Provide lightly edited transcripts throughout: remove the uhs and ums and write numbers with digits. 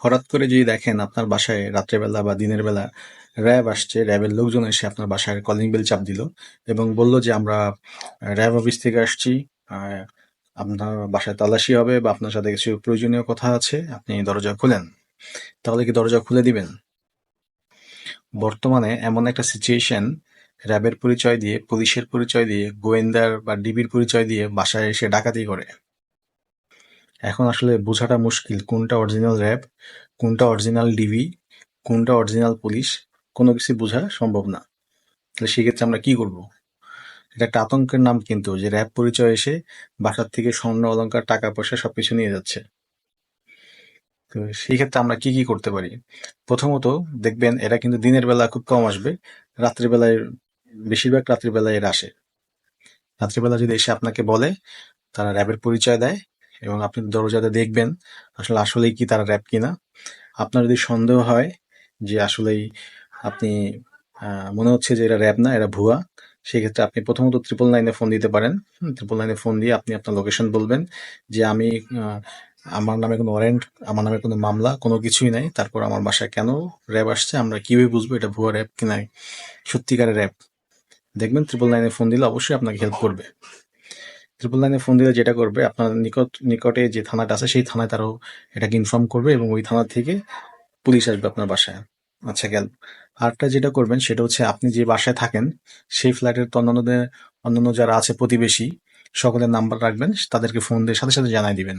হঠাৎ করে যদি দেখেন আপনার বাসায় রাত্রেবেলা বা দিনের বেলা র্যাব আসছে, র্যাবের লোকজন এসে আপনার বাসায় কলিং বেল চাপ দিল এবং বলল যে আমরা র্যাব অফিস থেকে আসছি, আহ, আপনার বাসায় তালাশি হবে বা আপনার সাথে কিছু প্রয়োজনীয় কথা আছে, আপনি দরজা খুলেন, তাহলে কি দরজা খুলে দিবেন? বর্তমানে এমন একটা সিচুয়েশন, র্যাবের পরিচয় দিয়ে, পুলিশের পরিচয় দিয়ে, গোয়েন্দার বা ডিবির পরিচয় দিয়ে বাসায় এসে ডাকাতি করে। এখন আসলে বোঝাটা মুশকিল কোনটা অরিজিনাল র্যাব, কোনটা অরিজিনাল ডিবি, কোনটা অরিজিনাল পুলিশ, কোনো কিছু বোঝা সম্ভব না। তাহলে সেক্ষেত্রে আমরা কি করব? এটা একটা আতঙ্কের নাম কিন্তু, যে র্যাব পরিচয় এসে বাসার থেকে স্বর্ণ অলংকার টাকা পয়সা সবকিছু নিয়ে যাচ্ছে। তো সেই ক্ষেত্রে আমরা কি কি করতে পারি? প্রথমত, দেখবেন এরা কিন্তু দিনের বেলা খুব কম আসবে, রাত্রিবেলায়, বেশিরভাগ রাত্রিবেলায় এরা আসে। রাত্রিবেলা যদি এসে আপনাকে বলে, তারা র্যাবের পরিচয় দেয় এবং আপনি দরজাতে দেখবেন আসলেই কি তারা র্যাব কিনা। আপনার যদি সন্দেহ হয় যে আসলেই আপনি মনে হচ্ছে যে এরা র্যাব না, এরা ভুয়া, সেক্ষেত্রে আপনি প্রথমত 999-এ ফোন দিতে পারেন। 999-এ ফোন দিয়ে আপনি আপনার লোকেশন বলবেন যে আমি, আমার নামে কোনো ওয়ারেন্ট, আমার নামে কোনো মামলা, কোনো কিছুই নাই, তারপর আমার বাসায় কেন র্যাব আসছে, আমরা কিভাবে বুঝবো এটা ভুয়া র্যাব কিনা সত্যিকারের র্যাব। দেখবেন 999-এ ফোন দিলে অবশ্যই আপনাকে হেল্প করবে। 999-এ ফোন দিলে যেটা করবে, আপনার নিকটে যে থানাটা আছে সেই থানায় তারাও এটাকে ইনফর্ম করবে এবং ওই থানা থেকে পুলিশ আসবে আপনার বাসায়। আচ্ছা, গেল। আরেকটা যেটা করবেন সেটা হচ্ছে, আপনি যে বাসায় থাকেন সেই ফ্ল্যাটের তো অন্যান্য যারা আছে প্রতিবেশী, সকলের নাম্বার রাখবেন, তাদেরকে ফোন দিয়ে সাথে সাথে জানাই দিবেন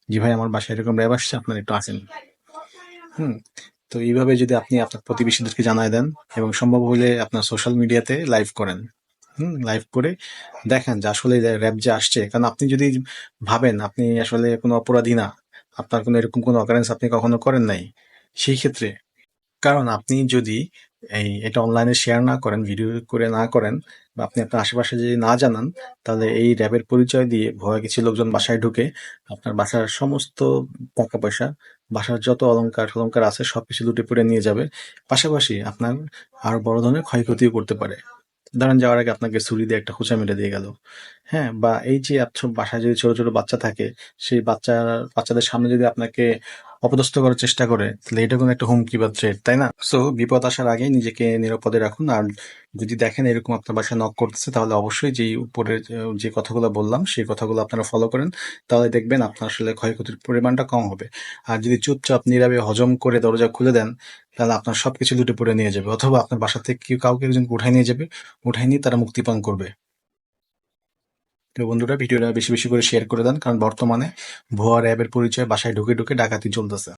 জি ভাই আমার বাসায় এরকম র্যাব আসছে, আপনার একটু আসেন। হুম। তো এইভাবে যদি আপনি আপনার প্রতিবেশীদেরকে জানায় দেন এবং সম্ভব হলে আপনার সোশ্যাল মিডিয়াতে লাইভ করেন, লাইভ করে দেখান যে আসলে র্যাব যে আসছে, কারণ আপনি যদি ভাবেন আপনি আসলে কোনো অপরাধী না, আপনার কোনো এরকম কোনো অকারেন্স আপনি কখনো করেন নাই, সেই ক্ষেত্রে, কারণ আপনি যদি এটা অনলাইনে শেয়ার না করেন, ভিডিও করে না করেন, বা আপনি আপনার আশেপাশে যদি না জানান, তাহলে এই র্যাবের পরিচয় দিয়ে ভয়ে কিছু লোকজন বাসায় ঢুকে আপনার বাসার সমস্ত টাকা পয়সা, বাসার যত অলংকার টলংকার আছে সবকিছু লুটে পুড়ে নিয়ে যাবে। পাশাপাশি আপনার আরো বড় ধরনের ক্ষয়ক্ষতিও করতে পারে। ধরেন যাওয়ার আগে আপনাকে ছুরি দিয়ে একটা খোঁচা মেরে দিয়ে গেল। হ্যাঁ, বা এই যে বাসায় যদি ছোট ছোট বাচ্চা থাকে, সেই বাচ্চাদের সামনে যদি আপনাকে অপদস্থ করার চেষ্টা করে, তাহলে এটা কোনো একটা হুমকি বা থ্রেট, তাই না? সো বিপদ আসার আগে নিজেকে নিরাপদে রাখুন। আর যদি দেখেন এরকম আপনার বাসায় নক করতেছে, তাহলে অবশ্যই যেই উপরে যে কথাগুলো বললাম সেই কথাগুলো আপনারা ফলো করেন, তাহলে দেখবেন আপনার আসলে ক্ষয়ক্ষতির পরিমাণটা কম হবে। আর যদি চুপচাপ নীরবে হজম করে দরজা খুলে দেন, তাহলে আপনার সবকিছু লুটে পুড়ে নিয়ে যাবে, অথবা আপনার বাসা থেকে কেউ কাউকে একজনকে উঠাই নিয়ে যাবে, উঠাই নিয়ে তারা মুক্তিপণ করবে। তো বন্ধুরা, ভিডিওটা বেশি বেশি করে শেয়ার করে দেন, কারণ বর্তমানে ভুয়া র্যাবের পরিচয়ে বাসায় ঢুকে ঢুকে ডাকাতি চলতেছে।